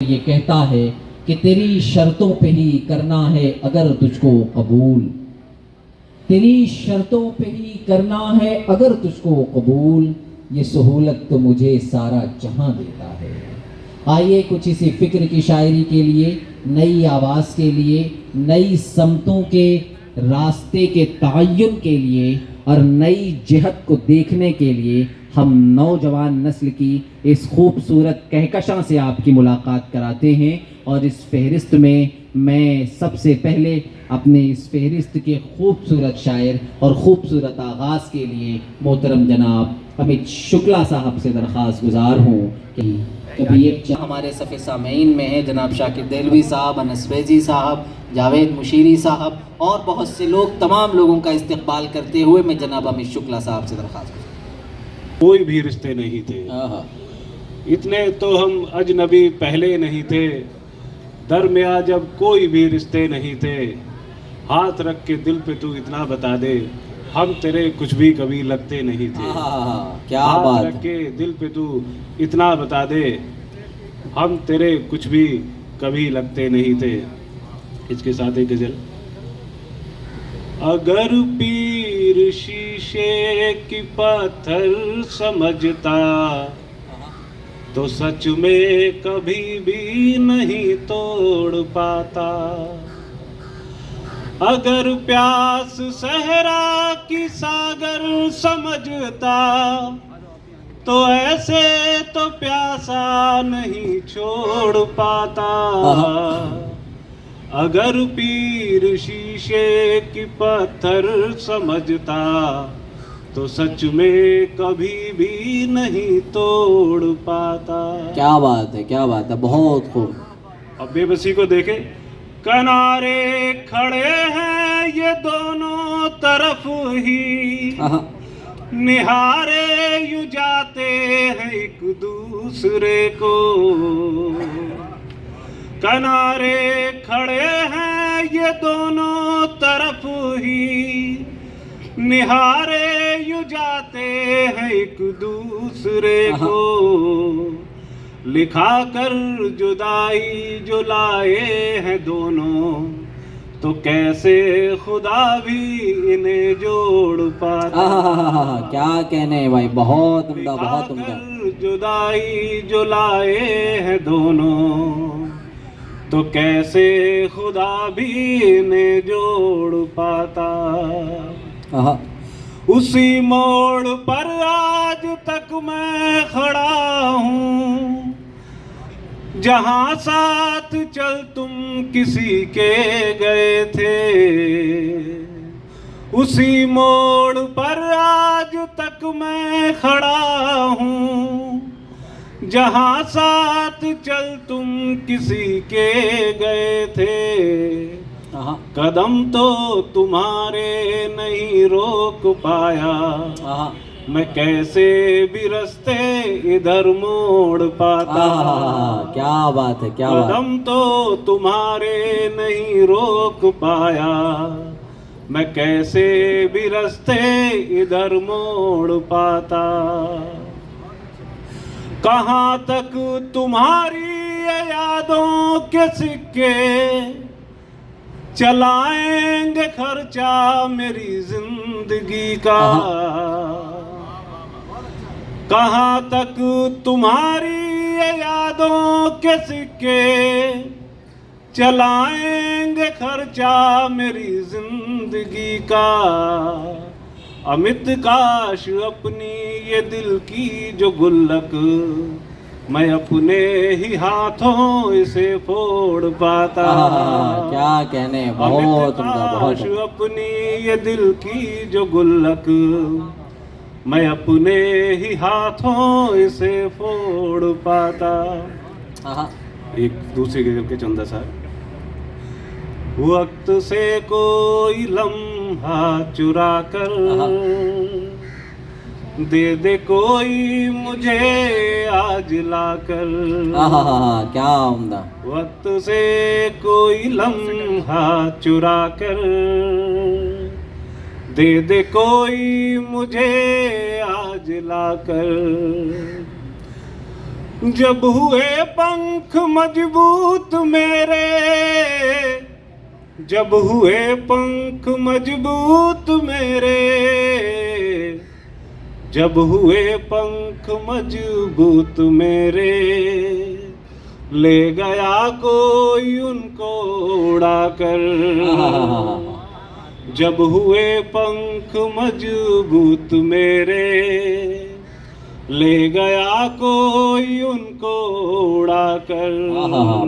ये कहता है कि तेरी शर्तों पे ही करना है अगर तुझको कबूल, तेरी शर्तों पे ही करना है अगर तुझको कबूल, ये सहूलत तो मुझे सारा जहां देता है। आइए कुछ इसी फिक्र की शायरी के लिए, नई आवाज़ के लिए, नई समतों के रास्ते के तयन के लिए और नई जिहत को देखने के लिए हम नौजवान नस्ल की इस खूबसूरत कहकशां से आपकी मुलाकात कराते हैं। और इस फहरिस्त में मैं सबसे पहले अपने इस फहरिस्त के खूबसूरत शायर और ख़ूबसूरत आगाज़ के लिए मोहतरम जनाब अमित शुक्ला साहब से दरख्वास्त गुजार हूँ कि कभी एक हमारे सफ़े सामीन में है जनाब शाकिर देलवी साहब, अनस फैज़ी साहब, जावेद मुशीरी साहब और बहुत से लोग, तमाम लोगों का इस्तकबाल करते हुए मैं जनाब अमित शुक्ला साहब से दरख्वास्त गुजार। कोई भी रिश्ते नहीं थे, इतने तो हम अजनबी पहले नहीं थे, दरमियाँ जब कोई भी रिश्ते नहीं थे, हाथ रख के दिल पे तू इतना बता दे, हम तेरे कुछ भी कभी लगते नहीं थे। क्या हाथ बात रख के दिल पे तू इतना बता दे, हम तेरे कुछ भी कभी लगते नहीं थे। इसके साथ एक गजल। अगर पीर शीशे की पत्थर समझता तो सच में कभी भी नहीं तोड़ पाता। अगर प्यास सहरा की सागर समझता तो ऐसे तो प्यासा नहीं छोड़ पाता। अगर पीर शीशे की पत्थर समझता तो सच में कभी भी नहीं तोड़ पाता। क्या बात है, क्या बात है, बहुत खूब। अब बेबसी को देखे, किनारे खड़े हैं ये दोनों तरफ ही, निहारे यू जाते हैं एक दूसरे को। किनारे खड़े हैं ये दोनों तरफ ही, निहारे यू जाते हैं एक दूसरे को। लिखा कर जुदाई जो लाए हैं दोनों, तो कैसे खुदा भी इन्हें जोड़ पाता। क्या कहने भाई, बहुत उम्दा, बहुत उम्दा। जुदाई जो लाए हैं दोनों, तो कैसे खुदा भी इन्हें जोड़ पाता। उसी मोड़ पर आज तक मैं खड़ा हूँ, जहाँ साथ चल तुम किसी के गए थे। उसी मोड़ पर आज तक मैं खड़ा हूँ, जहाँ साथ चल तुम किसी के गए थे। कदम तो तुम्हारे नहीं रोक पाया, मैं कैसे भी रास्ते इधर मोड़ पाता। क्या बात है, क्या बात। कदम तो तुम्हारे नहीं रोक पाया, मैं कैसे भी रास्ते इधर मोड़ पाता। कहाँ तक तुम्हारी यादों के सिक्के चलाएंगे खर्चा मेरी जिंदगी का। कहाँ तक तुम्हारी यादों के सिक्के चलाएंगे खर्चा मेरी जिंदगी का। अमित काश अपनी ये दिल की जो गुल्लक मैं अपने ही हाथों इसे फोड़ पाता। क्या कहने, बहुत उम्दा, बहुत। अपनी ये दिल की जो गुल्लक मैं अपने ही हाथों इसे फोड़ पाता। एक दूसरे गजल के चंदा साहब। वक्त से कोई लम्हा चुरा कर दे दे कोई मुझे आज लाकर। क्या उम्दा। वक्त से कोई लम्हा चुरा कर दे दे कोई मुझे आज लाकर। जब हुए पंख मजबूत मेरे, जब हुए पंख मजबूत मेरे, जब हुए पंख मजबूत मेरे, ले गया कोई उनको उड़ाकर। जब हुए पंख मजबूत मेरे, ले गया कोई उनको उड़ाकर।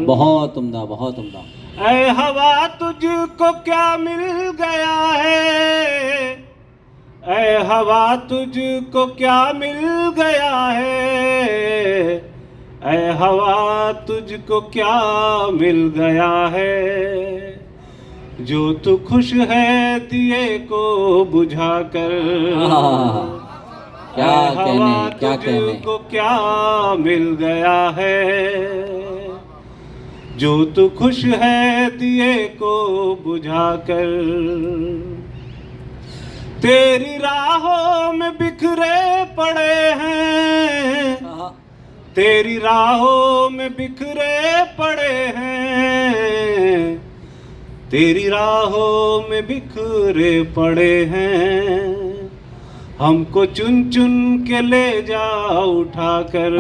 बहुत उम्दा, बहुत उम्दा। ऐ हवा तुझको क्या मिल गया है, ऐ हवा तुझको क्या मिल गया है, ऐ हवा तुझको क्या मिल गया है, जो तू खुश है दिए को बुझाकर। क्या कहने, क्या कहने। तुझको क्या मिल गया है, जो तू खुश है दिए को बुझाकर। तेरी राहों में बिखरे पड़े हैं, तेरी राहों में बिखरे पड़े हैं, तेरी राहों में बिखरे पड़े हैं, हमको चुन चुन के ले जा उठाकर।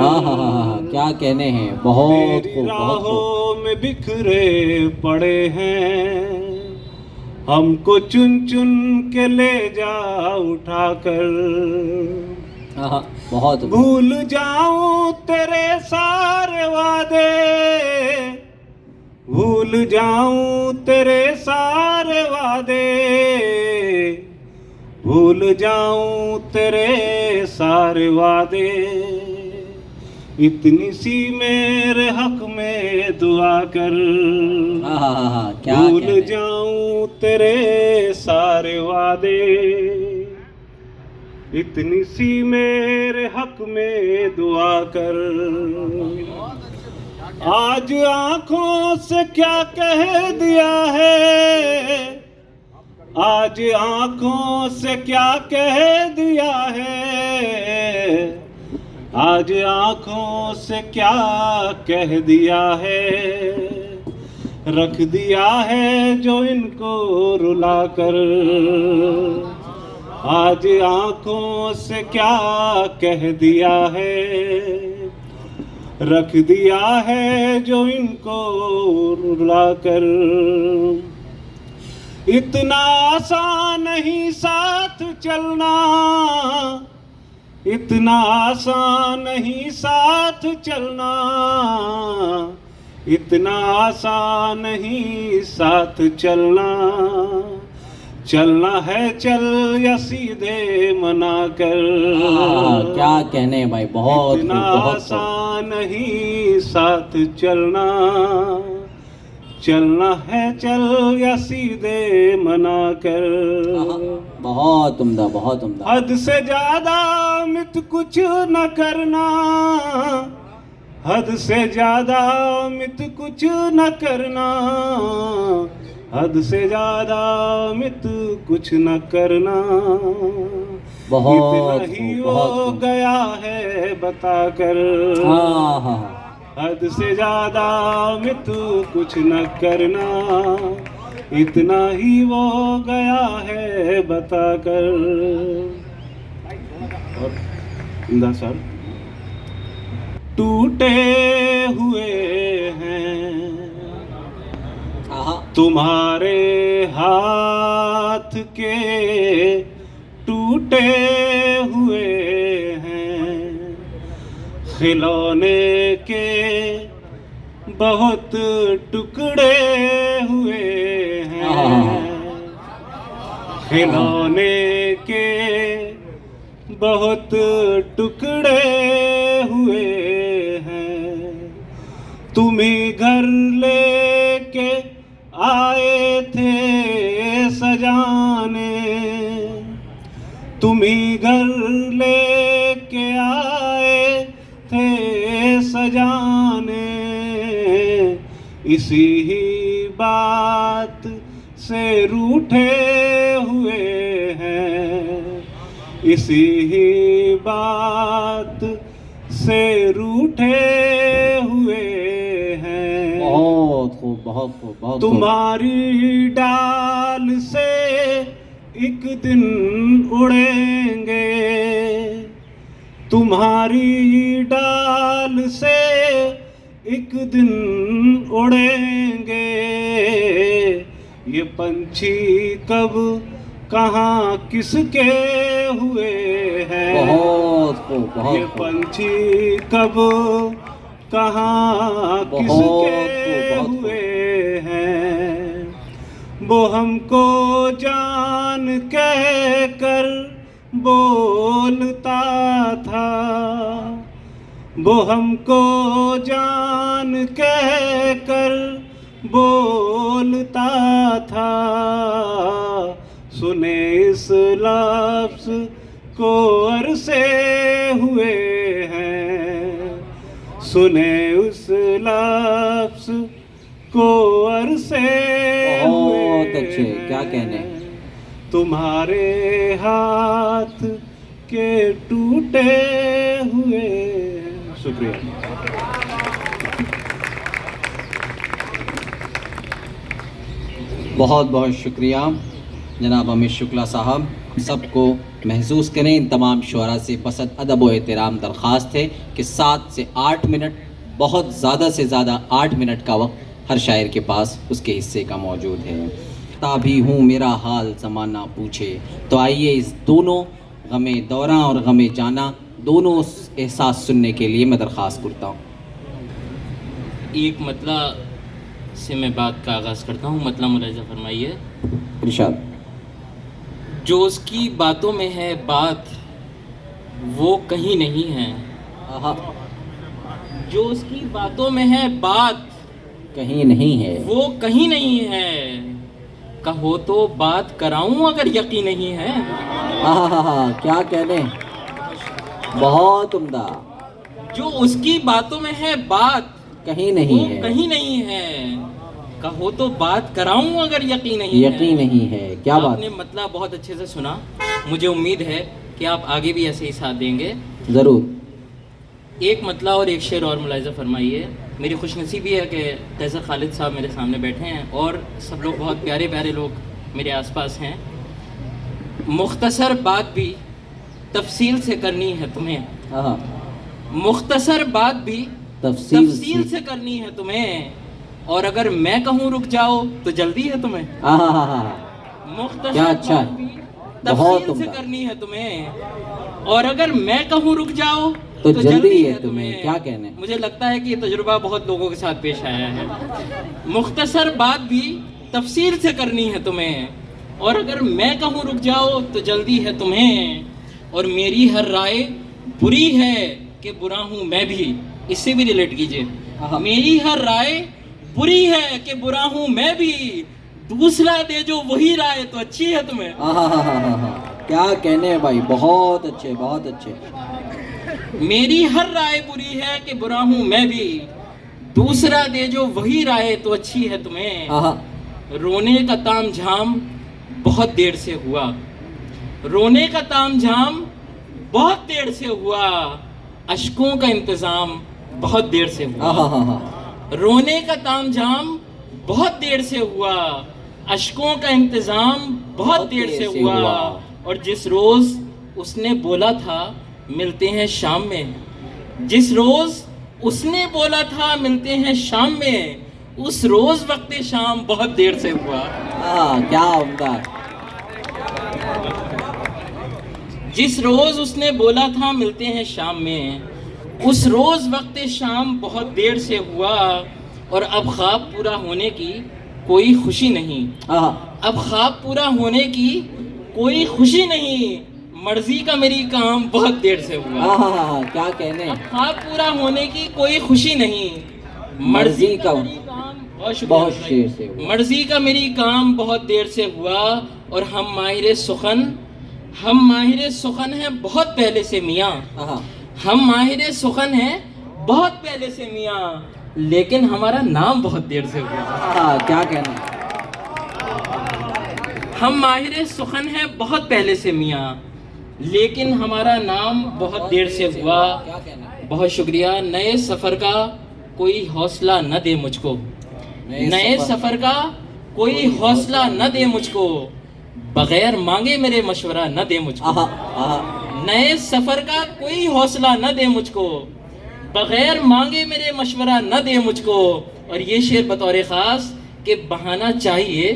क्या कहने हैं, बहुत तेरी खूब, बहुत खूब। राहों में बिखरे पड़े हैं, हमको चुन चुन के ले जा उठाकर। बहुत। भूल जाऊं तेरे सारे वादे, भूल जाऊं तेरे सारे वादे, भूल जाऊं तेरे सारे वादे, इतनी सी मेरे हक में दुआ कर। भूल जाऊं तेरे सारे वादे, इतनी सी मेरे हक में दुआ कर। आज आंखों से क्या कह दिया है, आज आंखों से क्या कह दिया है, आज आंखों से क्या कह दिया है, रख दिया है जो इनको रुला कर। आज आंखों से क्या कह दिया है, रख दिया है जो इनको रुला कर। इतना आसान नहीं साथ चलना, इतना आसान नहीं साथ चलना, इतना आसान नहीं साथ चलना। चलना है चल या सीधे मना कर। क्या कहने भाई, बहुत इतना आसान नहीं साथ चलना, चलना है चल या सीधे मना कर। बहुत उम्दा, बहुत उम्दा। हद से ज्यादा मित कुछ न करना, हद से ज्यादा मित कुछ न करना, हद से ज्यादा मित कुछ न करना। बहुत इतना ही वो गया है बताकर। हद से ज्यादा मित कुछ न करना, इतना ही वो गया है बताकर। और सर टूटे हुए हैं तुम्हारे हाथ के, टूटे हुए हैं खिलौने के, बहुत टुकड़े हुए हैं खिलौने के, बहुत टुकड़े हुए हैं। तुम ही घर लेके आए थे सजाने, तुम ही घर लेके आए थे सजाने, इसी ही बात से रूठे हुए हैं, इसी ही बात से रूठे हुए हैं। बहुत खूब, बहुत खूब, बहुत खूब। तुम्हारी डाल से एक दिन उड़ेंगे, तुम्हारी डाल से एक दिन उड़ेंगे। ये पंछी कब कहाँ किसके हुए हैं। बहुत खूब, बहुत ये खूब। पंछी कब कहाँ बहुत किसके खूब, बहुत खूब। हुए हैं। वो हमको जान कह कर बोलता था, वो हमको जान कह कर बोलता था। सुने इस लफ्ज़ को अरसे हुए हैं, सुने उस लफ्ज़ को अरसे बहुत अच्छे, क्या कहने। तुम्हारे हाथ के टूटे हुए। शुक्रिया। बहुत बहुत शुक्रिया जनाब अमित शुक्ला साहब। सबको महसूस करें, इन तमाम शुअरा से बसत अदब व एहतराम दरख्वास्त है कि 7 से 8 मिनट, बहुत ज़्यादा से ज़्यादा 8 मिनट का वक्त हर शायर के पास उसके हिस्से का मौजूद है। ताभी हूँ मेरा हाल ज़माना पूछे। तो आइए इस दोनों गमे दौरा और गमे जाना दोनों एहसास सुनने के लिए मैं दरख्वास्त करता हूँ। एक मतला से मैं बात का आगाज़ करता हूँ। मतला मुलाहिज़ा फरमाइए। इरशाद। जो उसकी बातों में है बात वो कहीं नहीं है। आहा, जो उसकी बातों में है बात कहीं नहीं है। वो कहीं नहीं है। कहो तो बात कराऊं अगर यकीन नहीं है। आहा, क्या कहने, बहुत उम्दा। जो उसकी बातों में है बात कहीं नहीं वो है। कहीं नहीं है। कहो तो बात कराऊं अगर यकीन नहीं है। यकीन नहीं है, क्या बात। आपने मतलब बहुत अच्छे से सुना। मुझे उम्मीद है कि आप आगे भी ऐसे ही साथ देंगे। ज़रूर। एक मतला और एक शेर और मुलाहिज़ा फरमाइए। मेरी खुशनसीबी है कि तैज़र खालिद साहब मेरे सामने बैठे हैं और सब लोग बहुत प्यारे प्यारे लोग मेरे आसपास हैं। मुख्तसर बात भी तफसील से करनी है तुम्हें। आहा, मुख्तसर बात भी तफसील से करनी है तुम्हें। और अगर मैं कहूँ रुक जाओ तो जल्दी है तुम्हें। आहा, मुख्तसर क्या अच्छा, बात भी बहुत तफसील से उम्दा। करनी है तुम्हें। और अगर मैं कहूँ रुक जाओ तो जल्दी है तुम्हें, क्या कहने। मुझे लगता है कि ये तजुर्बा बहुत लोगों के साथ पेश आया है। मुख्तसर बात भी तफसील से करनी है तुम्हें। और अगर मैं कहूँ रुक जाओ तो जल्दी है तुम्हें। और मेरी हर राय बुरी है कि बुरा हूँ मैं भी। इससे भी रिलेट कीजिए। मेरी हर राय बुरी है कि बुरा हूँ मैं भी। दूसरा दे जो वही राय तो अच्छी है तुम्हें। आहा, क्या कहने भाई, बहुत अच्छे, बहुत अच्छे। मेरी हर राय बुरी है कि बुरा हूँ मैं भी। दूसरा दे जो वही राय तो अच्छी है तुम्हें। आहा, रोने का ताम झाम बहुत देर से हुआ। रोने का ताम झाम बहुत देर से हुआ। अश्कों का इंतज़ाम बहुत देर से हुआ। आहा, रोने का ताम झाम बहुत देर से हुआ। अश्कों का इंतज़ाम बहुत देर से हुआ। और जिस रोज़ उसने बोला था मिलते हैं शाम में, जिस रोज़ उसने बोला था मिलते हैं शाम में, उस रोज़ वक्त शाम बहुत देर से हुआ। क्या उम्दा। जिस रोज़ उसने बोला था मिलते हैं शाम में, उस रोज़ वक्त शाम बहुत देर से हुआ। और अब ख्वाब पूरा होने की कोई खुशी नहीं। आहा, अब ख्वाब पूरा होने की कोई खुशी नहीं। मर्जी का मेरी काम बहुत देर से हुआ। आहा, क्या कहने। अब ख्वाब पूरा होने की कोई खुशी नहीं। मर्जी का मेरी काम बहुत बहुत शुक्रिया। देर से हुआ। मर्जी का मेरी काम बहुत देर से हुआ। और हम माहिर सुखन हैं बहुत पहले से मियाँ। आहा, हम माहिर सुखन हैं बहुत पहले से मियाँ, लेकिन हमारा नाम बहुत देर से हुआ। क्या कहना। हम माहिर सुखन हैं बहुत पहले से मियाँ, लेकिन हमारा नाम बहुत देर से हुआ। क्या कहना। बहुत शुक्रिया। नए सफ़र का कोई हौसला न दे मुझको, नए सफ़र का कोई हौसला न दे मुझको, बगैर मांगे मेरे मशवरा न दे मुझको। नए सफ़र का कोई हौसला न दे मुझको, बगैर मांगे मेरे मशवरा न दे मुझको। और ये शेर बतौर ख़ास कि बहाना चाहिए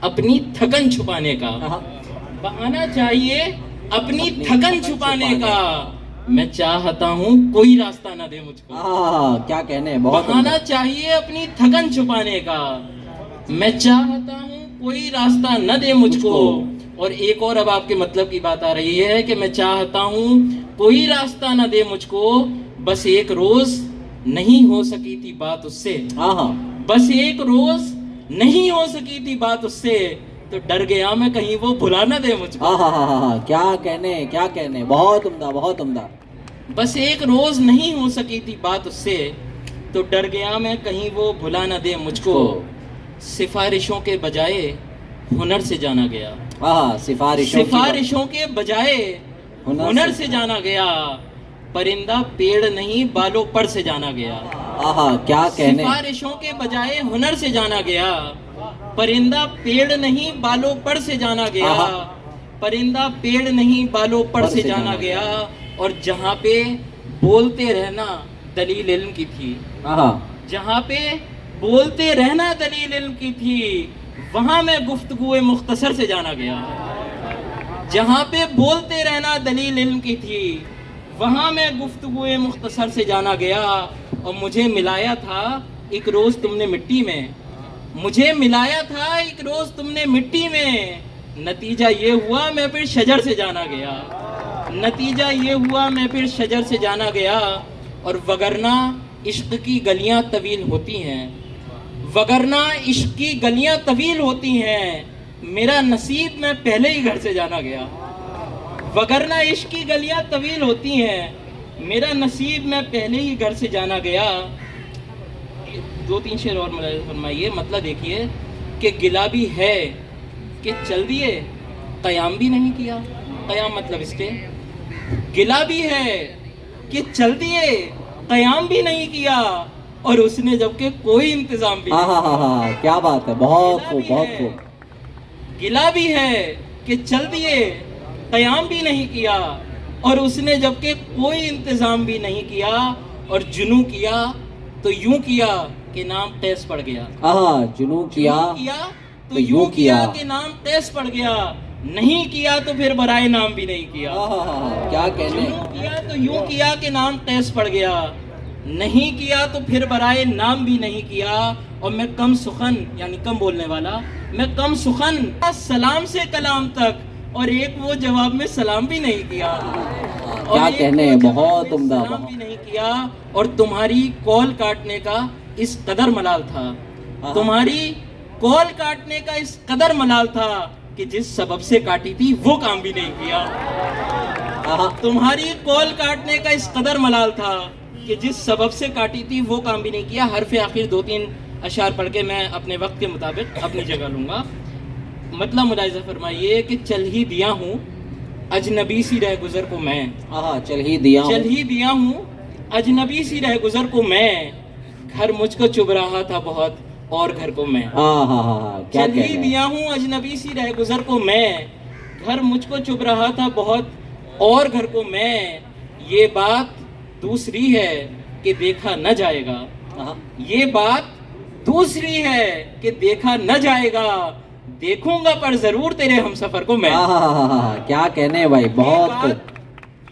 अपनी थकन छुपाने का, बहाना चाहिए अपनी थकन छुपाने का, मैं चाहता हूँ कोई रास्ता ना दे मुझको। क्या कहने, बहुत बहाना चाहिए अपनी थकन छुपाने का, मैं चाहता हूँ कोई रास्ता न दे मुझको। और एक और अब आपके मतलब की बात आ रही है कि मैं चाहता हूँ कोई रास्ता न दे मुझको, बस एक रोज नहीं हो सकी थी बात उससे, बस एक रोज नहीं हो सकी थी बात उससे, तो डर गया मैं कहीं वो भुला ना दे मुझको। क्या कहने, क्या कहने, बहुत उम्दा, बहुत उम्दा। बस एक रोज नहीं हो सकी थी बात उससे, तो डर गया मैं कहीं वो भुला ना दे मुझको। सिफारिशों के बजाय हुनर से जाना गया, सिफारिशों के बजाय हुनर से जाना गया, परिंदा पेड़ नहीं बालों पर से जाना गया। क्या कहने, सिफारिशों के बजाय हुनर से जाना गया, परिंदा पेड़ नहीं बालों पर से जाना गया, परिंदा पेड़ नहीं बालों पर से जाना गया। और जहाँ पे बोलते रहना दलील इल्म की थी, जहाँ पे बोलते रहना दलील इल्म की थी, वहाँ मैं गुफ्तगूए मुख्तसर से जाना गया। जहाँ पे बोलते रहना दलील इल्म की थी, वहाँ मैं गुफ्तगूए मुख्तसर से जाना गया। और मुझे मिलाया था एक रोज़ तुमने मिट्टी में, मुझे मिलाया था एक रोज़ तुमने मिट्टी में, नतीजा ये हुआ मैं फिर शजर से जाना गया, नतीजा ये हुआ मैं फिर शजर से जाना गया। और वगरना इश्क की गलियां तवील होती हैं, वगरना इश्क की गलियां तवील होती हैं, मेरा नसीब मैं पहले ही घर से जाना गया। वगरना इश्क की गलियां तवील होती हैं, मेरा नसीब मैं पहले ही घर से जाना गया। दो तीन शेर और मुलाहिज़ा फरमाइए, मतलब देखिए कि गिला भी है कि चल दिए क़याम भी नहीं किया, क़याम मतलब इसके गिला भी है कि चल दिए क़याम भी नहीं किया, और उसने जबकि कोई इंतज़ाम भी नहीं। क्या बात है, बहुत खूब, बहुत खूब। गिला भी है कि चल दिए क़याम भी नहीं किया, और उसने जबकि कोई इंतज़ाम भी नहीं किया, और जुनू किया तो यूं किया कि नाम टेस पड़ गया। जुनू किया तो यूं किया कि नाम टेस पड़ गया, नहीं किया तो फिर बराए नाम भी नहीं किया। क्या कहने, किया तो यूं किया कि नाम टेस पड़ गया, नहीं किया तो फिर बराए नाम भी नहीं किया। और मैं कम सुखन यानी कम बोलने वाला, मैं कम सुखन सलाम से कलाम तक, और एक वो जवाब में सलाम भी नहीं किया, क्या कहने, बहुत उम्दा, सलाम भी नहीं किया। और तुम्हारी कॉल काटने का इस कदर मलाल था, तुम्हारी कॉल काटने का इस कदर मलाल था कि जिस सबब से काटी थी वो काम भी नहीं किया। तुम्हारी कॉल काटने का इस कदर मलाल था कि जिस सबब से काटी थी वो काम भी नहीं किया। हरफ आखिर दो तीन अशार पढ़ के मैं अपने वक्त के मुताबिक अपनी जगह लूँगा। मतलब मुलाहिज़ा फरमाइए कि चल ही दिया हूँ अजनबी सी रह गुज़र को मैं, चल ही दिया हूँ अजनबी सी रह गुज़र को मैं, घर मुझको चुभ रहा था बहुत और घर को मैं। चल ही दिया हूँ अजनबी सी रह गुज़र को मैं, घर मुझको चुभ रहा था बहुत और घर को मैं। ये बात दूसरी है कि देखा न जाएगा, ये बात दूसरी है कि देखा न जाएगा, देखूंगा पर जरूर तेरे हम सफर को मैं। क्या कहने भाई, बहुत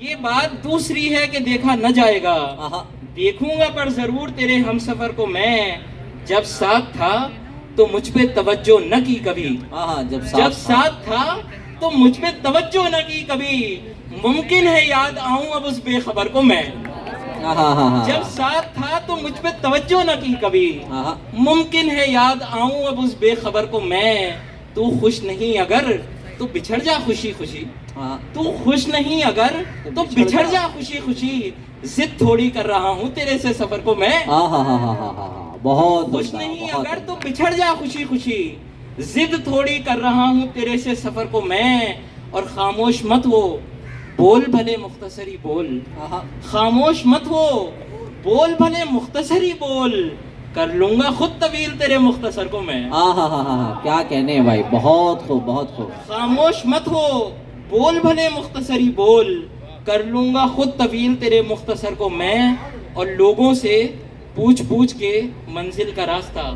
ये बात दूसरी है कि देखा न जाएगा, देखूंगा पर जरूर तेरे हम सफर को मैं। जब साथ था तो मुझ पे तवज्जो न की कभी, जब साथ था तो मुझ पे तवज्जो न की कभी, मुमकिन है याद आऊं अब उस बेखबर को मैं। जब साथ था तो मुझ पे तवज्जो न की कभी, मुमकिन है याद आऊं अब उस बेखबर को मैं। तू खुश नहीं अगर तो बिछड़ जा खुशी खुशी, तू खुश नहीं अगर तो बिछड़ जा खुशी खुशी, जिद थोड़ी कर रहा हूँ तेरे से सफर को मैं। बहुत खुश नहीं अगर तो बिछड़ जा खुशी खुशी, जिद थोड़ी कर रहा हूँ तेरे से सफर को मैं। और खामोश मत हो बोल भले मुख्तसरी बोल, खामोश मत हो, बोल भले मुख्तसरी बोल, कर लूंगा खुद तवील तेरे मुख्तसर को मैं। क्या कहने हैं भाई, बहुत खूब बहुत खूब। खामोश मत हो, बोल भले मुख्तसरी बोल, कर लूंगा खुद तवील तेरे मुख्तसर को मैं, और लोगों से पूछ पूछ के मंजिल का रास्ता,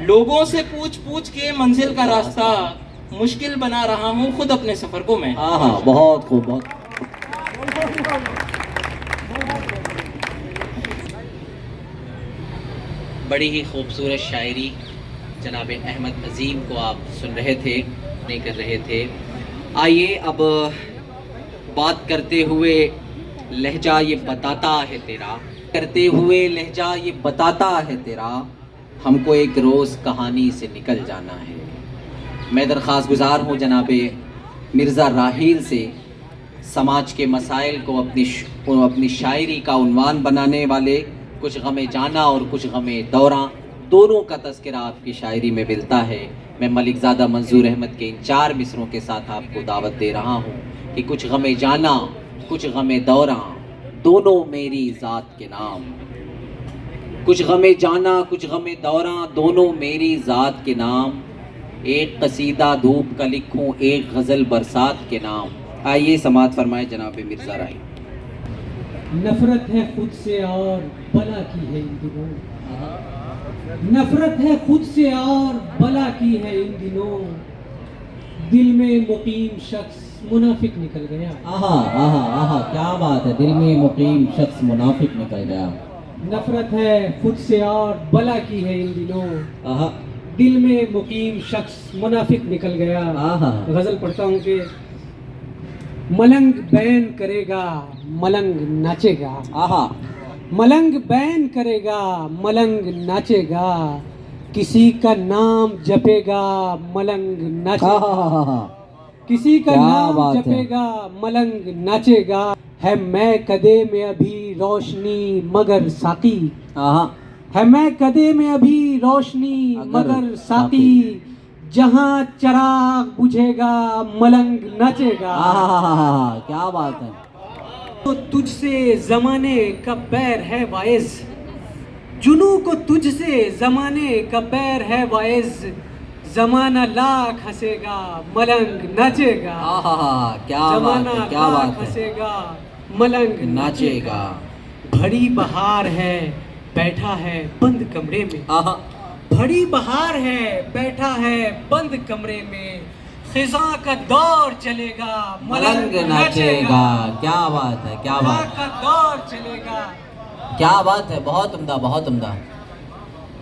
लोगों से पूछ पूछ के मंजिल का रास्ता, मुश्किल बना रहा हूँ खुद अपने सफर को मैं। बहुत खूब बहुत। बड़ी ही खूबसूरत शायरी जनाब अहमद अजीम को आप सुन रहे थे, नहीं कर रहे थे। आइए अब बात करते हुए लहजा ये बताता है तेरा, करते हुए लहजा ये बताता है तेरा, हमको एक रोज़ कहानी से निकल जाना है। मैं दरख्वास्त गुजार हूँ जनाब मिर्ज़ा राहील से, समाज के मसाइल को अपनी शायरी का उन्वान बनाने वाले, कुछ गमे जाना और कुछ गमे दौरा, दोनों का तज़किरा आपकी शायरी में मिलता है। मैं मलिकज़ादा मंजूर अहमद के इन 4 मिसरों के साथ आपको दावत दे रहा हूँ कि कुछ गमे जाना कुछ गमे दौरा, दोनों मेरी ज़ात के नाम। कुछ गमे जाना कुछ गमे दौरा, दोनों मेरी ज़ात के नाम, एक कसीदा धूप का लिखूं, एक गज़ल बरसात के नाम। आइए समात फरमाए जनाब मिर्ज़ा राही। नफरत है खुद से और बला की है इन दिनों, नफरत है खुद से और बला की है इन दिनों, दिल में मुकीम शख्स मुनाफिक निकल गया। क्या बात है, दिल में मुकीम शख्स मुनाफिक निकल गया। नफरत है खुद से और बला की है इन दिनों, दिल में मुकीम शख्स मुनाफिक निकल गया। गजल पढ़ता हूँ कि मलंग बैन करेगा मलंग नाचेगा, मलंग बैन करेगा मलंग नाचेगा, किसी का नाम जपेगा मलंग नाचेगा, किसी का नाम जपेगा मलंग नाचेगा। है मैं कदे में अभी रोशनी मगर साकी, है मैं कदे में अभी रोशनी मगर साकी, जहाँ चराग बुझेगा मलंग नाचेगा। क्या बात है। तो तुझसे जमाने का बैर है वाइज, जुनू को तुझसे जमाने का बैर है वाइज, जमाना लाख हंसेगा मलंग नाचेगा। क्या जमाना बात है, क्या बात लाख है। हंसेगा मलंग नाचेगा। भरी बहार है बैठा है बंद कमरे में, बड़ी बहार है बैठा है बंद कमरे में, खिज़ां का दौर चलेगा मलंग नाचेगा। क्या बात है, क्या बात का दौर चलेगा। क्या बात है, बहुत उम्दा बहुत उम्दा।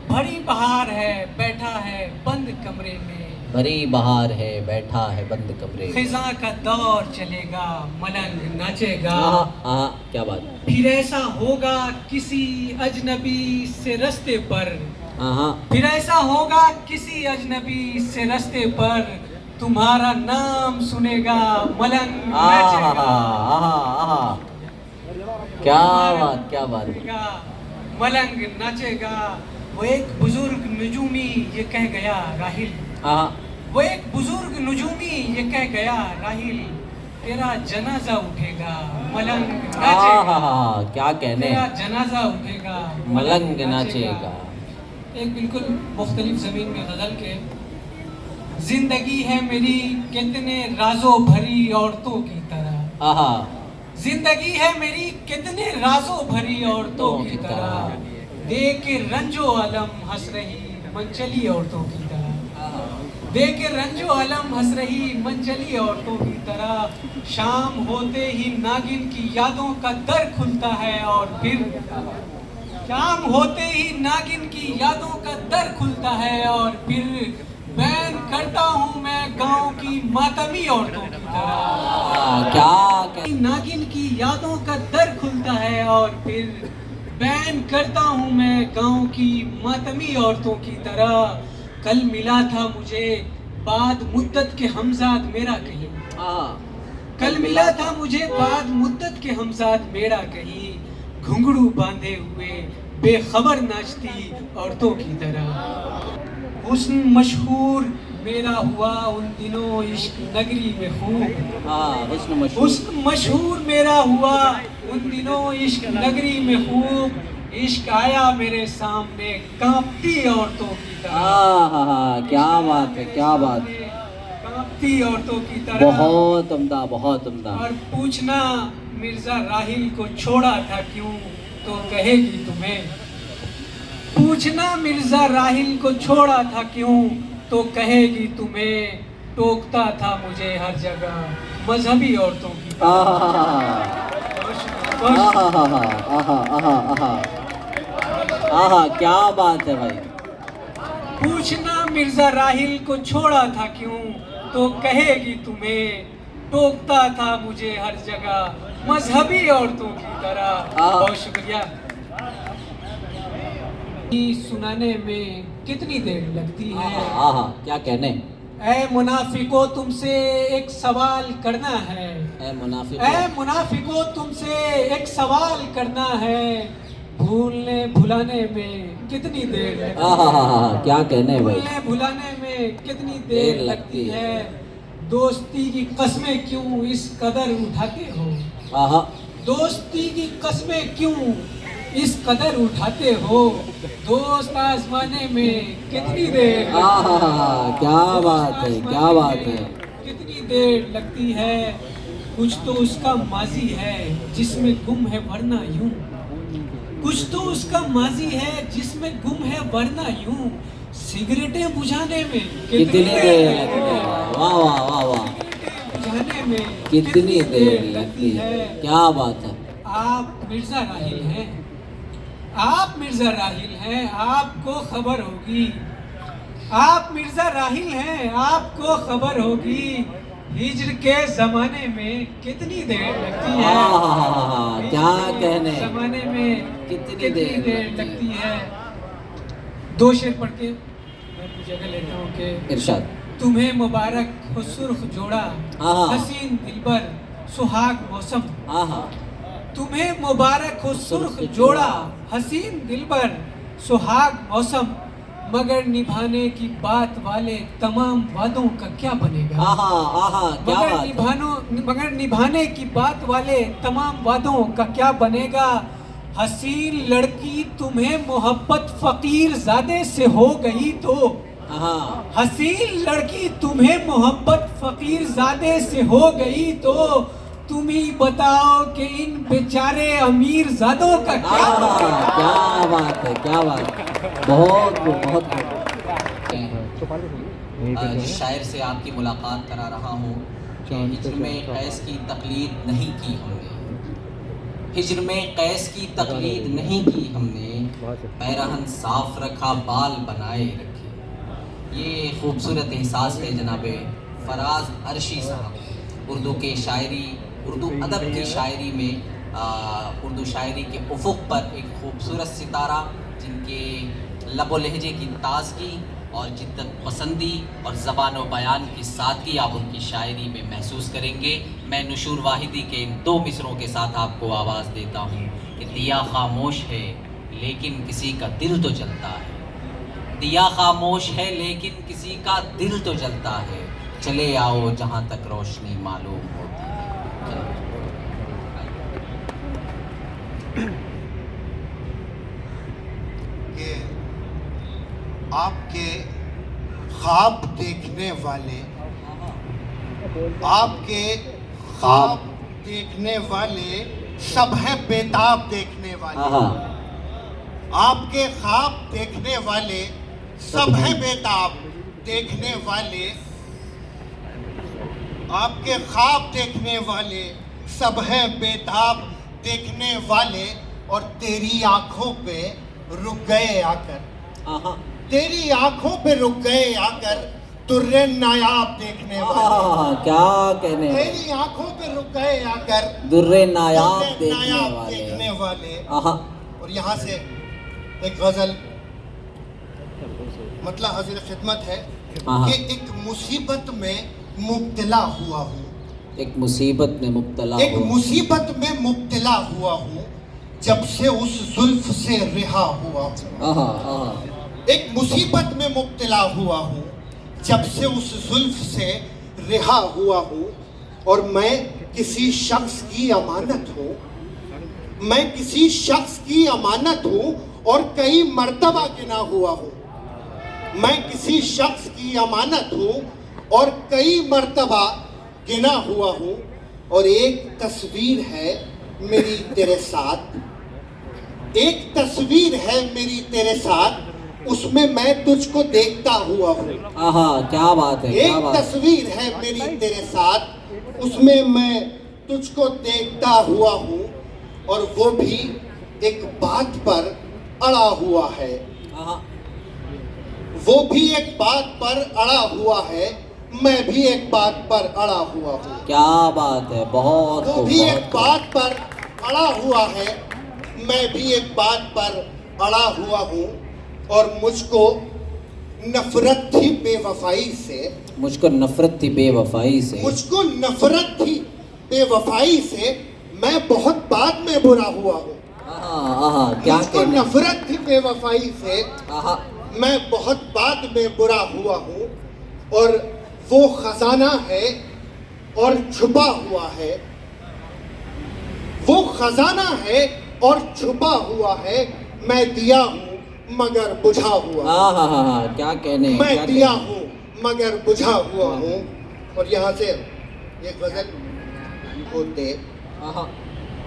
बड़ी बहार है बैठा है बंद कमरे में, भरी बहार है बैठा है बंद कमरे में, खिज़ां का दौर चलेगा मलंग नाचेगा। क्या बात। फिर ऐसा होगा किसी अजनबी से रास्ते पर, फिर ऐसा होगा किसी अजनबी से रास्ते पर, तुम्हारा नाम सुनेगा मलंग नाचेगा। क्या बात, क्या बात। मलंग नाचेगा। वो एक बुजुर्ग नजूमी ये कह गया राहिल, वो एक बुजुर्ग नजूमी ये कह गया राहिल, तेरा जनाजा उठेगा मलंग नाचेगा। क्या कहने, तेरा जनाजा उठेगा मलंग नाचेगा। एक बिल्कुल मुख्तलिफ ज़मीन में गज़ल के, जिंदगी है मेरी कितने राजों भरी औरतों की तरह, जिंदगी है मेरी कितने राजों भरी औरतों की तरह, देख के रंजो अलम हंस रही मनचली औरतों की तरह, देख के रंजो अलम हंस रही मनचली औरतों की तरह, शाम होते ही नागिन की यादों का दर खुलता है और फिर, शाम होते ही नागिन की यादों का दर खुलता है और फिर, बैन करता हूँ मैं गांव की मातमी औरतों की तरह। क्या नागिन की यादों का दर खुलता है और फिर, बैन करता हूँ मैं गांव की मातमी औरतों की तरह। कल मिला था मुझे बाद मुद्दत के हमजाद मेरा कहीं, कल मिला था मुझे बाद मुद्दत के हमजाद मेरा कहीं, घुंघरू बांधे हुए बेखबर नाचती औरतों की तरह। हुस्न मशहूर मेरा हुआ उन दिनों इश्क नगरी में खूब। हाँ हुस्न मशहूर। हुस्न मशहूर मेरा हुआ उन दिनों इश्क नगरी में खूब। इश्क आया मेरे सामने कांपती औरतों की तरह। हाँ क्या बात है, क्या बात है। कांपती औरतों की तरह। बहुत उम्दा, बहुत उम्दा। और पूछना मिर्जा राहिल को छोड़ा था क्यों, तो कहेगी तुम्हें। पूछना मिर्जा राहिल को छोड़ा था क्यों, तो कहेगी तुम्हें। टोकता था मुझे हर जगह मजहबी औरतों की आहा क्या बात है भाई। पूछना मिर्जा राहिल को छोड़ा था क्यों, तो कहेगी तुम्हें। टोकता था मुझे हर जगह मजहबी औरतों की तरह। बहुत शुक्रिया। सुनाने में कितनी देर लगती है। क्या कहने। ऐ मुनाफिको तुमसे एक सवाल करना है। ऐ मुनाफिको तुमसे एक सवाल करना है। भूलने भुलाने में कितनी देर लगती है। क्या कहने भाई। भूलने भुलाने में कितनी देर लगती है। दोस्ती की कस्में क्यों इस कदर उठाते हो। दोस्ती की कस्में क्यों इस कदर उठाते हो। दोस्त आजमाने में कितनी देर क्या बात है, क्या बात है। कितनी देर लगती है। कुछ तो उसका माजी है जिसमें गुम है वरना यूं। कुछ तो उसका माजी है जिसमें गुम है वरना यूं। सिगरेटें बुझाने में कितनी देर लगती है। वाह वाह वाह वाह। बुझाने में कितनी देर लगती है। क्या बात है। आप मिर्जा राहिल हैं। आप मिर्जा राहिल हैं, आपको खबर होगी। आप मिर्जा राहिल हैं, आपको खबर होगी। हिज्र के जमाने में कितनी देर लगती है। क्या कहने। जमाने में कितनी देर लगती है। दो शेर पढ़ के मैं जगह लेता हूँ कि इरशाद। तुम्हें मुबारक हो सुर्ख जोड़ा, हसीन दिलबर सुहाग मौसम। तुम्हें मुबारक हो सुर्ख जोड़ा, हसीन दिलबर सुहाग मौसम। मगर निभाने की बात वाले तमाम वादों का क्या बनेगा। मगर निभाने की बात वाले तमाम वादों का क्या बनेगा। हसीन लड़की तुम्हें मोहब्बत फकीर ज़ादे से हो गई तो। हसीन लड़की तुम्हें मोहब्बत फकीर ज़ादे से हो गई तो। तुम ही बताओ कि इन बेचारे अमीर ज़ादों का क्या बात है, क्या बात है। बहुत बहुत शायर से आपकी मुलाकात करा रहा हूँ कि हिज्र में कैस की तकलीद नहीं की हमने। हिज्र में कैस की तकलीद नहीं की हमने। पैरहन साफ रखा, बाल बनाए रखे। ये खूबसूरत एहसास है जनाब फराज अर्शी साहब। उर्दू के शायरी, उर्दू अदब की शायरी में उर्दू शायरी के उफ़ुक़ पर एक खूबसूरत सितारा, जिनके लबो लहजे की ताज़गी और जिद्दत पसंदी और ज़बान व बयान की सादगी आप उनकी शायरी में महसूस करेंगे। मैं नुशूर वाहिदी के इन दो मिसरों के साथ आपको आवाज़ देता हूँ कि दिया खामोश है लेकिन किसी का दिल तो जलता है। दिया खामोश है लेकिन किसी का दिल तो जलता है। चले आओ जहाँ तक रोशनी मालूम होती है। ये आपके ख्वाब देखने वाले, आपके ख्वाब देखने वाले सब हैं बेताब देखने वाले। आपके ख्वाब देखने वाले सब हैं बेताब देखने वाले। आपके ख्वाब देखने वाले सब हैं बेताब देखने वाले। और तेरी आंखों पे रुक गए आकर, तेरी आंखों पे रुक गए आकर तुर्रे नायाब देखने वाले। क्या कहने। तेरी आंखों पे रुक गए आकर दुर्रे नायाब देखने वाले। और यहाँ से एक गजल मतलब हाजिर खिदमत है कि एक मुसीबत में मुब्तला हुआ हूँ। एक मुसीबत में मुब्तला, एक मुसीबत में मुब्तला हुआ हूँ जब से उस जुल्फ से रिहा हुआ हूँ। एक मुसीबत में मुब्तला हुआ हूँ जब से उस जुल्फ से रिहा हुआ हूँ और मैं किसी शख्स की अमानत हूँ, मैं किसी शख्स की अमानत हूँ और कई मर्तबा गिना हुआ हूँ। मैं किसी शख्स की अमानत हूँ और कई मर्तबा गिना हुआ हूँ। और एक तस्वीर है मेरी तेरे साथ, एक तस्वीर है मेरी तेरे साथ, उसमें मैं तुझको देखता हुआ हूँ। आहा, क्या बात है, क्या एक बात है। तस्वीर है मेरी तेरे साथ, उसमें मैं तुझको देखता हुआ हूँ और वो भी एक बात पर अड़ा हुआ है। आहा, वो भी एक बात पर अड़ा हुआ है, मैं भी एक बात पर अड़ा हुआ हूँ। क्या बात है, बहुत वो खूब, भी बहुत एक खूब। बात पर अड़ा हुआ है, मैं भी एक बात पर अड़ा हुआ हूँ। और मुझको नफरत थी बेवफाई से, मुझको नफरत थी बेवफाई से। मुझको नफरत थी बेवफाई से, मैं बहुत बाद में बुरा हुआ हूँ। आहा, आहा, क्या मुझको कहने। नफरत थी बेवफाई से, आहा, मैं बहुत बाद में बुरा हुआ हूँ। और वो खजाना है और छुपा हुआ है, वो खजाना है और छुपा हुआ है, मैं दिया हूँ मगर बुझा हुआ। आहा, हा, हा, क्या कहने, मैं क्या दिया कहने। हूँ मगर बुझा हुआ हूँ। और यहाँ से ये गजल होते आहा,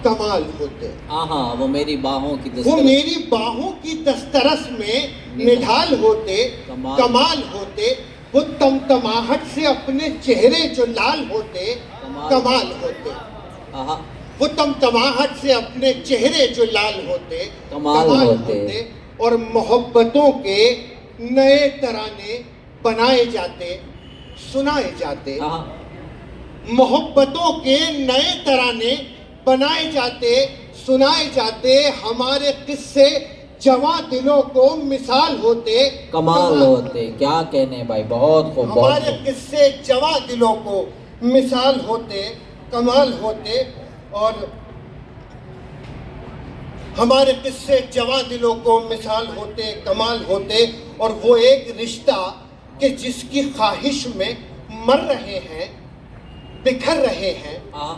कमाल होते, आहा, वो मेरी बाहों की वो दस्तरस। मेरी बाहों की दस्तरस में निढाल होते, कमाल। कमाल होते। वो तमतमाहट से अपने चेहरे जो लाल होते, कमाल होते। आहा, वो तमतमाहट से अपने चेहरे जो लाल होते, कमाल होते। और मोहब्बतों के नए तराने बनाए जाते, सुनाए जाते। आहा, मोहब्बतों के नए तराने बनाए जाते, सुनाए जाते। हमारे किस्से जवां दिलों को मिसाल होते, कमाल होते। क्या कहने भाई, बहुत खूब, बहुत हमारे खूब। किस्से जवां दिलों को मिसाल होते, कमाल होते। और हमारे किस्से जवां दिलों को मिसाल होते, कमाल होते। और वो एक रिश्ता कि जिसकी ख्वाहिश में मर रहे हैं, बिखर रहे हैं। आहा,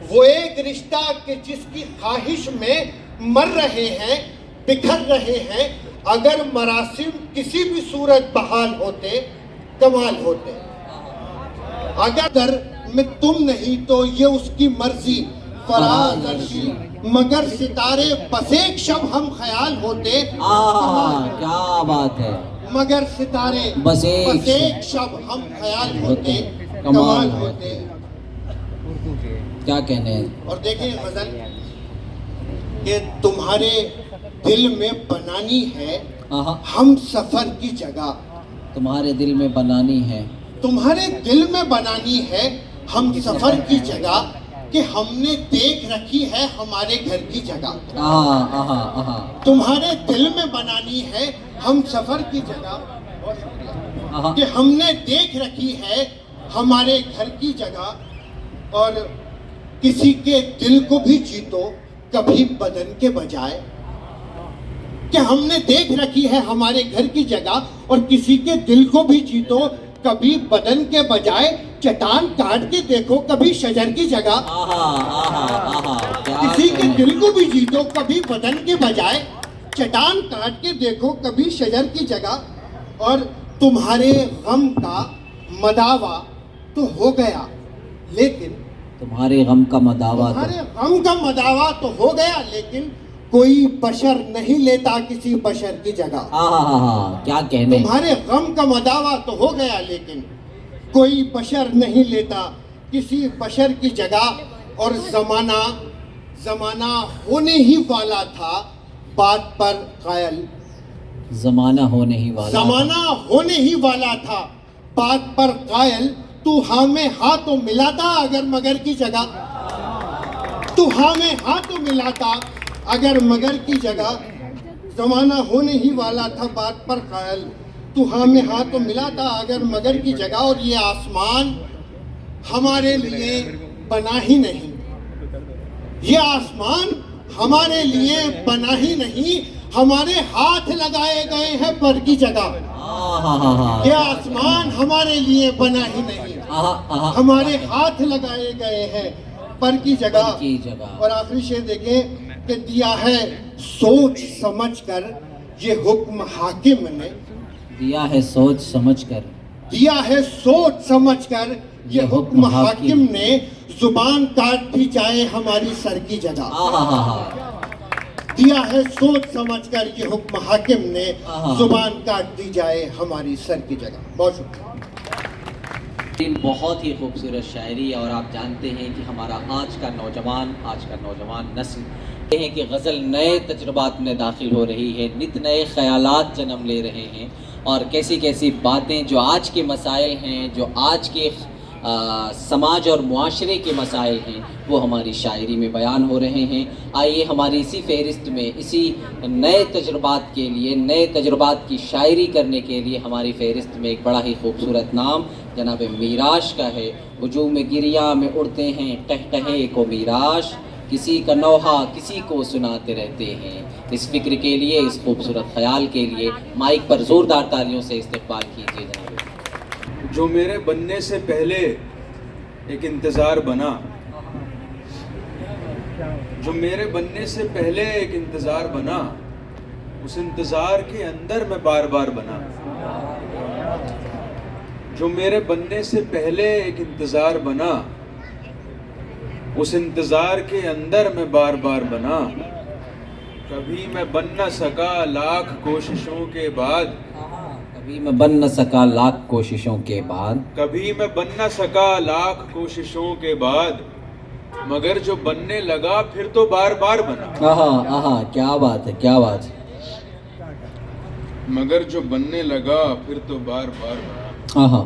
वो एक रिश्ता कि जिसकी ख्वाहिश में मर रहे हैं, बिखर रहे हैं। अगर मरासिम किसी भी सूरत बहाल होते, कमाल होते। अगर में तुम नहीं तो ये उसकी मर्जी फराज अर्शी, मगर सितारे बस एक शब हम ख्याल होते। आहा, क्या बात है। मगर सितारे बस एक शब हम ख्याल होते, कमाल कमाल होते। क्या कहने। और देखिए गजल कि तुम्हारे दिल में बनानी है आहा, हम सफर की जगह, तुम्हारे दिल में बनानी है। तुम्हारे दिल में बनानी है हम सफर की जगह, कि हमने देख रखी है हमारे घर की जगह। आहा, आहा, आहा, तुम्हारे दिल में बनानी है हम सफर की जगह, आहा, कि हमने देख रखी है हमारे घर की जगह। और किसी के दिल को भी जीतो कभी बदन के बजाय, कि हमने देख रखी है हमारे घर की जगह। और किसी के दिल को भी जीतो कभी बदन के बजाय, चट्टान काट के देखो कभी शजर की जगह। आहा, आहा, आहा, क्या किसी के कहने। दिल को भी जीतो कभी बदन के बजाय, चट्टान काट के देखो कभी शजर की जगह। और तुम्हारे गम का मदावा तो हो गया, लेकिन तुम्हारे गम का मदावा तुम्हारे गम का मदावा तो हो गया, लेकिन कोई बशर नहीं लेता किसी बशर की जगह। आहा, क्या कहने। तुम्हारे गम का मदावा तो हो गया, लेकिन कोई बशर नहीं लेता किसी बशर की जगह। और जमाना होने ही वाला था बात पर कायल, जमाना होने ही वाला। जमाना होने ही वाला था बात पर कायल। तू हाँ में हाँ तो मिलाता अगर मगर की जगह, तू हाँ में हाँ तो मिलाता अगर मगर की जगह। जमाना होने ही वाला था बात पर कायल, तू हाँ में हाँ तो मिला था अगर मगर की जगह। और ये आसमान हमारे लिए बना ही नहीं, ये आसमान हमारे लिए बना ही नहीं, हमारे हाथ लगाए गए हैं पर की जगह। ये आसमान हमारे लिए बना ही नहीं, हमारे हाथ लगाए गए हैं पर की जगह। और आखिरी शेर देखें कि दिया है सोच समझ कर ये हुक्म हाकिम ने, दिया है सोच समझ कर, दिया है सोच समझ कर ये हुक्म हाकिम ने, जुबान काट दी जाए हमारी सर की जगह। दिया है सोच समझ कर ये हुक्म हाकिम ने, जुबान काट दी जाए हमारी सर की जगह। बहुत शुक्रिया। बहुत ही खूबसूरत शायरी। और आप जानते हैं कि हमारा आज का नौजवान नस्ल ये है कि गज़ल नए तजुर्बात में दाखिल हो रही है, नित नए ख़यालात जन्म ले रहे हैं और कैसी कैसी बातें जो आज के मसाइल हैं, जो आज के समाज और मुआशरे के मसाइल हैं, वो हमारी शायरी में बयान हो रहे हैं। आइए हमारी इसी फ़हरिस्त में, इसी नए तजुर्बात के लिए, नए तजुर्बात की शायरी करने के लिए हमारी फ़हरिस्त में एक बड़ा ही खूबसूरत नाम जनाब मीराश का है। हुजूम गिरिया में उड़ते हैं टहटहे को मीराश, किसी का नौहा किसी को सुनाते रहते हैं। इस फ़िक्र के लिए, इस खूबसूरत ख़याल के लिए माइक पर ज़ोरदार तालियों से इस्तक़बाल कीजिए जनाब। जो मेरे बनने से पहले एक इंतज़ार बना, जो मेरे बनने से पहले एक इंतज़ार बना, उस इंतज़ार के अंदर मैं बार बार बना। जो मेरे बनने से पहले एक इंतज़ार बना, उस इंतज़ार के अंदर मैं बार बार बना। कभी मैं बन न सका लाख कोशिशों के बाद, कभी मैं बन न सका लाख कोशिशों के बाद, कभी मैं बन न सका लाख कोशिशों के बाद, मगर जो बनने लगा फिर तो बार बार बना। आहा, क्या बात है, क्या बात है। मगर जो बनने लगा फिर तो बार बार बना। आहा,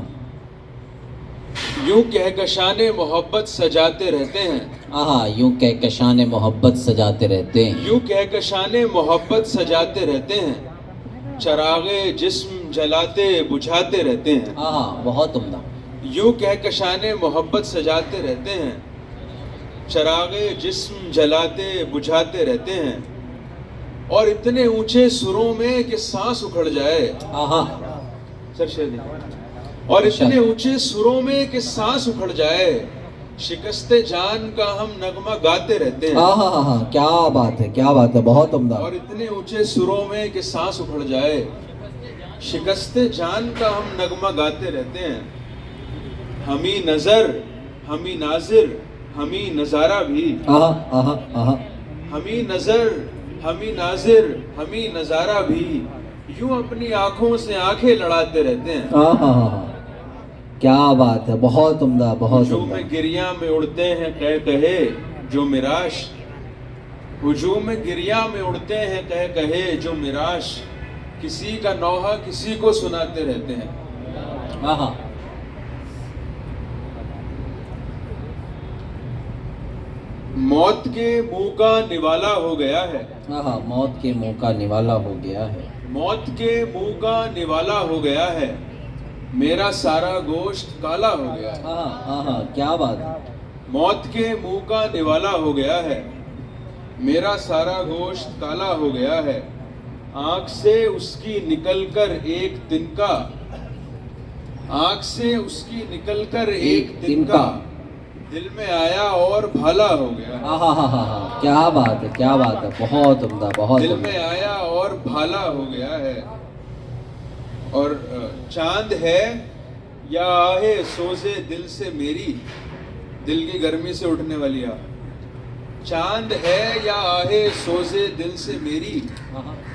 यूं कहकशाने मोहब्बत सजाते रहते हैं, आहा, यूं कहकशाने मोहब्बत सजाते रहते हैं, यूं कहकशाने मोहब्बत सजाते रहते हैं, चरागे जिस्म जलाते बुझाते रहते हैं। आहा, बहुत उम्दा। यूं कहकशाने मोहब्बत सजाते रहते हैं, चरागे जिस्म जलाते बुझाते रहते हैं, और इतने ऊंचे सुरों में कि सांस उखड़ जाए। आहा, सर शेर, और इतने ऊंचे सुरों में कि सांस उखड़ जाए, शिकस्ते जान का हम नगमा गाते रहते हैं। आहा, क्या बात है, क्या बात है, बहुत उम्दा। और इतने ऊंचे सुरों में कि सांस उखड़ जाए, शिकस्ते जान का हम नगमा गाते रहते हैं। हमी नजर हमी नाजिर हमी नजारा भी, हमी नजर हमी नाजिर हमी नजारा भी, यूं अपनी आंखों से आंखें लड़ाते रहते हैं। क्या बात है, बहुत उम्दा, बहुत हुजूम उम्दा। गिरिया में उड़ते हैं कह कहे जो मिराश, हुजूम गिरिया में उड़ते हैं कह कहे जो मिराश, किसी का नौहा किसी को सुनाते रहते हैं। आहा, मौत के मुंह का निवाला हो गया है, आहा, मौत के मुंह का निवाला हो गया है, मौत के मुंह का निवाला हो गया है, मेरा सारा गोश्त काला हो गया है। आहा, क्या बात है। मौत के मुंह का निवाला हो गया है, मेरा सारा गोश्त काला हो गया है, आंख से उसकी निकलकर एक तिनका, आंख से उसकी निकलकर एक तिनका, दिल में आया और भाला हो गया। आहा, क्या बात है, क्या बात है, बहुत उम्दा, बहुत दिल उम्दा। में आया और भाला हो गया है। और चांद है या आहे सोजे दिल से मेरी, दिल की गर्मी से उठने वाली आ, चांद है या आहे सोजे दिल से मेरी,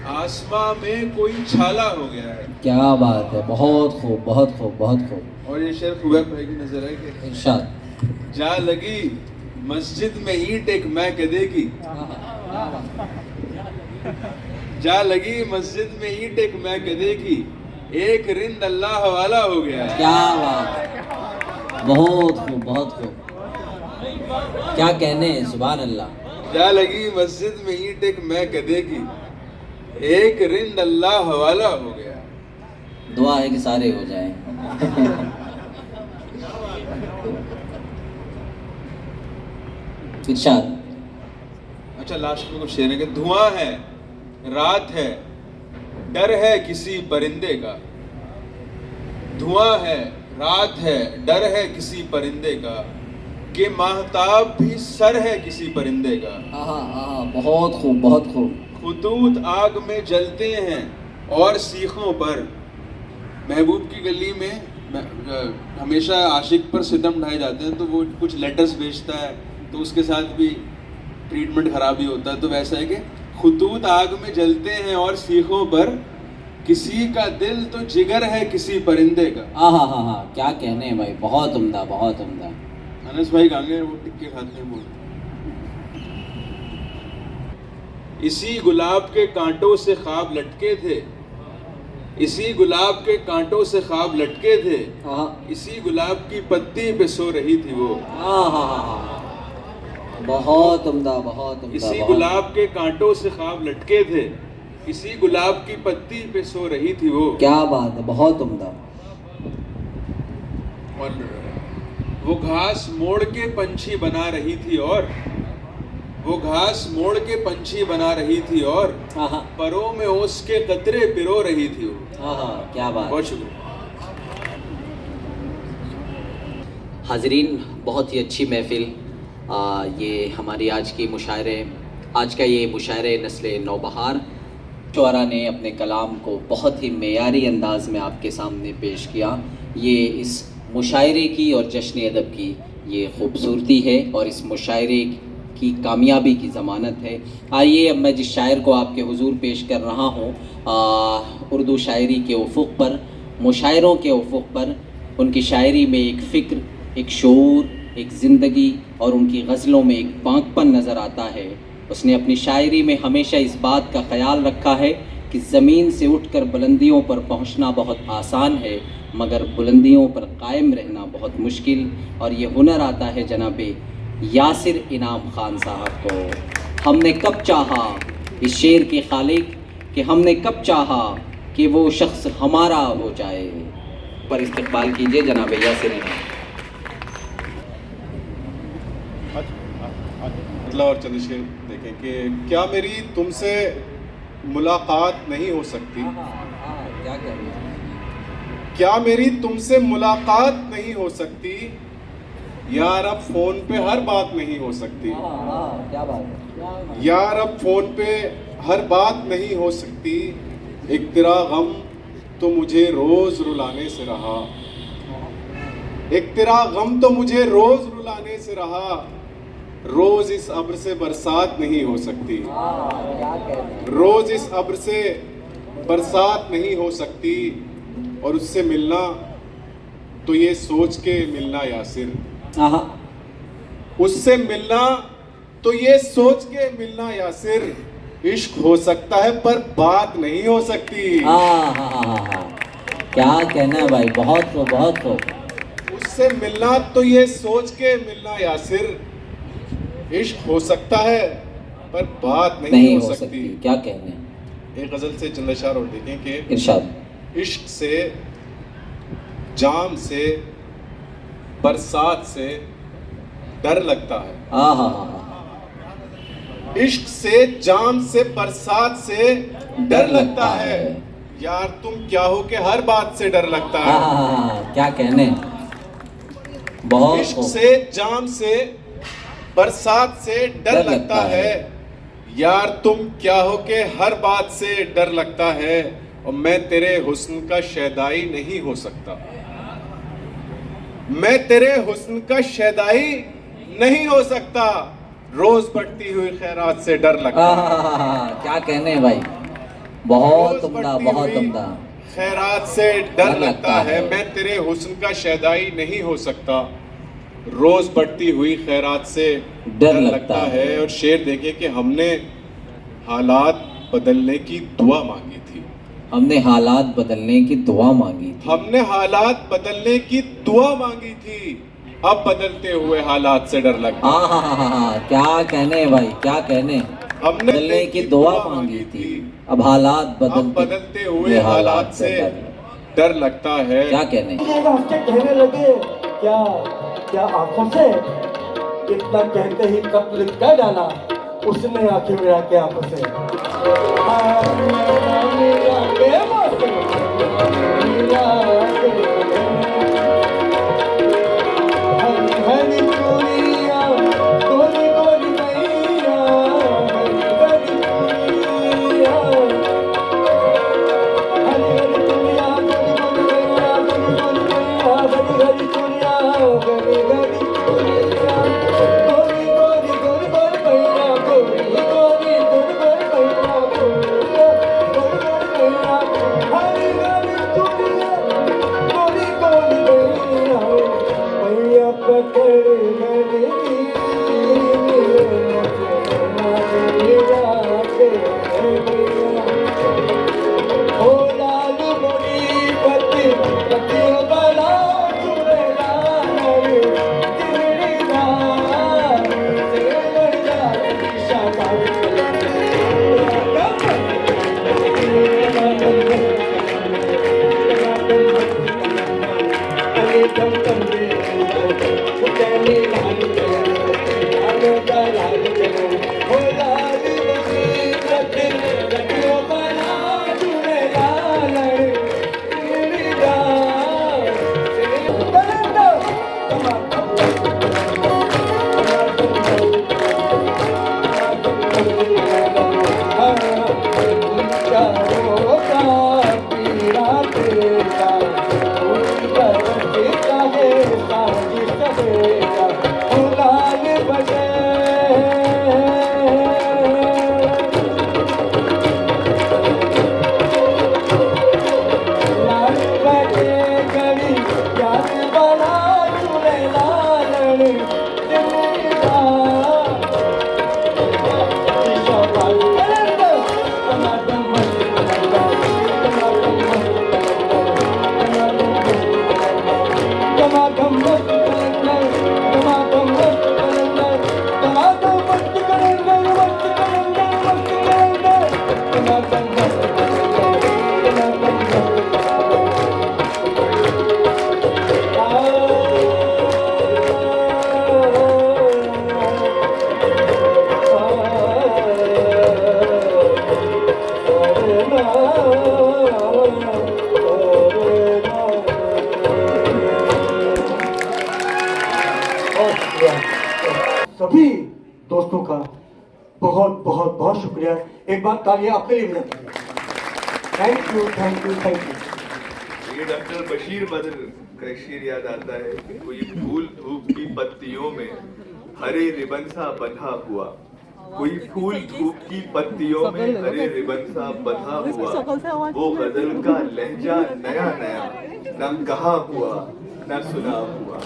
आसमां में कोई छाला हो गया है। क्या बात है, बहुत खूब, बहुत खूब, बहुत खूब। और ये शेर खुबैब भाई की नजर है कि इरशाद। जा लगी मस्जिद में ईंट एक मैं कदे की, जा लगी मस्जिद में ईंट एक मैं कदे की, एक रिंद अल्लाह वाला हो गया है। क्या बात है, बहुत खूब, बहुत खूब। क्या कहने हैं, सुभान अल्लाह। जा लगी मस्जिद में ईंट एक मैं कदे की, एक रिंद अल्लाह वाला हो गया। दुआ है कि सारे हो जाएं। इरशाद। अच्छा, लास्ट में कुछ शेर है कि धुआं है, रात है, डर है किसी परिंदे का, धुआं है, रात है, डर है किसी परिंदे का, कि माहताब भी सर है किसी परिंदे का। बहुत खूब, बहुत खूब। खुतूत आग में जलते हैं और सीखों पर। महबूब की गली में हमेशा आशिक पर सितम ढाए जाते हैं, तो वो कुछ लेटर्स भेजता है तो उसके साथ भी ट्रीटमेंट खराब ही होता है। तो वैसा है कि खुतूत आग में जलते हैं और सीखों पर, किसी का दिल तो जिगर है किसी परिंदे का। हाँ, क्या कहने हैं भाई, बहुत उम्दा, बहुत उम्दा। अनस भाई गांगे वो टिक्के खाते हैं बोल। इसी गुलाब के कांटों से ख्वाब लटके थे, इसी गुलाब के कांटों से ख्वाब लटके थे, इसी गुलाब की पत्ती पे सो रही थी वो। बहुत उम्दा, बहुत उम्दा। इसी गुलाब के कांटों से ख्वाब लटके थे, इसी गुलाब की पत्ती पे सो रही थी वो। क्या बात है, बहुत उम्दा। और वो घास मोड़ के पंछी बना रही थी, और वो घास मोड़ के पंछी बना रही थी, और परों में ओस के कतरे पिरो रही थी वो। क्या बात। बहुत शुक्रिया। हाजरीन, बहुत ही अच्छी महफिल। ये हमारी आज का ये मुशायरे नस्ल नौबहार शुअरा ने अपने कलाम को बहुत ही मेयारी अंदाज में आपके सामने पेश किया। ये इस मुशायरे की और जश्न अदब की ये खूबसूरती है और इस मुशायरे की कामयाबी की ज़मानत है। आइए अब मैं जिस शायर को आपके हुजूर पेश कर रहा हूँ, उर्दू शायरी के उफ़ुक़ पर, मुशायरों के उफ़ुक़ पर, उनकी शायरी में एक फ़िक्र, एक शऊर, एक ज़िंदगी और उनकी गज़लों में एक पाकपन नज़र आता है। उसने अपनी शायरी में हमेशा इस बात का ख़याल रखा है कि ज़मीन से उठकर बुलंदियों पर पहुंचना बहुत आसान है, मगर बुलंदियों पर कायम रहना बहुत मुश्किल। और ये हुनर आता है जनाबे यासिर इनाम ख़ान साहब को। हमने कब चाहा, इस शेर के खालिक, कि हमने कब चाहा कि वो शख्स हमारा हो जाए। पर इस्तक़बाल कीजिए जनाबे यासिर इनाम। और चंद शेर देखें कि क्या मेरी तुमसे मुलाकात नहीं हो सकती, क्या कह रही है? क्या मेरी तुमसे मुलाकात नहीं हो सकती, यार अब फ़ोन पे हर बात नहीं हो सकती। क्या बात है? यार अब फ़ोन पे हर बात नहीं हो सकती, एक तेरा गम तो मुझे रोज़ रुलाने से रहा, एक तेरा गम तो मुझे रोज़ रुलाने से रहा, रोज़ इस अब्र से बरसात नहीं हो सकती, रोज़ इस अब्र से बरसात नहीं हो सकती, और उससे मिलना तो ये सोच के मिलना यासिर, उससे मिलना तो ये सोच के मिलना यासिर, इश्क हो सकता है पर बात नहीं हो सकती। क्या कहना है भाई, बहुत खूब, बहुत खूब। उससे मिलना तो ये सोच के मिलना यासिर, इश्क हो सकता है पर बात नहीं हो सकती। क्या कहने। एक गजल से चंद अशआर और देखें कि इरशाद। इश्क से, जाम से, बरसात से डर लगता है। इश्क से, जाम से, बरसात से डर लगता है, यार तुम क्या हो कि हर बात से डर लगता है। क्या कहने। बहुत इश्क से, जाम से, बरसात से डर लगता है, यार तुम क्या हो के हर बात से डर लगता है, और मैं तेरे हुस्न का शैदाई नहीं हो सकता, मैं तेरे हुस्न का शैदाई नहीं हो सकता, रोज बढ़ती हुई खैरात से डर लगता है। क्या कहने भाई, बहुत उम्दा, बहुत उम्दा। खैरात से डर लगता है, मैं तेरे हुस्न का शैदाई नहीं हो सकता, रोज बढ़ती हुई खैरात से डर लगता है। और शेर देखिए कि हमने हालात बदलने की दुआ मांगी थी, हमने हालात बदलने की दुआ मांगी थी, हमने हालात बदलने की दुआ मांगी थी, अब बदलते हुए हालात से डर लगता है। क्या कहने भाई, क्या कहने। हमने बदलने की दुआ मांगी थी, अब हालात बदलते हुए हालात से डर लगता है। क्या कहने। कहने लगे क्या क्या आंखों से, इतना कहते ही कत्ल कर डाला उसने आंखें मिला के आंखों से। मिला के रखियो भला झूलेलाल दिलड़ी दा से लड़ जाए शाबाश कम कम दे कहने लाल चलो लाल चलो हो लाल बसी रखियो भला झूलेलाल दिलड़ी दा से कलंदो सभी दोस्तों का बहुत बहुत बहुत शुक्रिया। एक बार तालियां आपके लिए भी thank you thank you thank you. ये डॉक्टर बशीर बद्र का एक शेर याद आता है कि कोई फूल धूप की पत्तियों में हरे रिबन सा बंधा हुआ, कोई फूल धूप की पत्तियों में हरे रिबन सा बंधा हुआ, वो गजल का लहजा नया नया न कहा हुआ न सुना हुआ।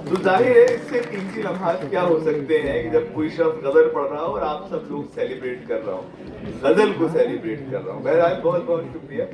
तो जाहिर है इससे कीमती लम्हात क्या हो सकते हैं कि जब कोई शख्स गजल पढ़ रहा हो और आप सब लोग सेलिब्रेट कर रहा हो, गजल को सेलिब्रेट कर रहा हूँ। बहरहाल बहुत बहुत शुक्रिया।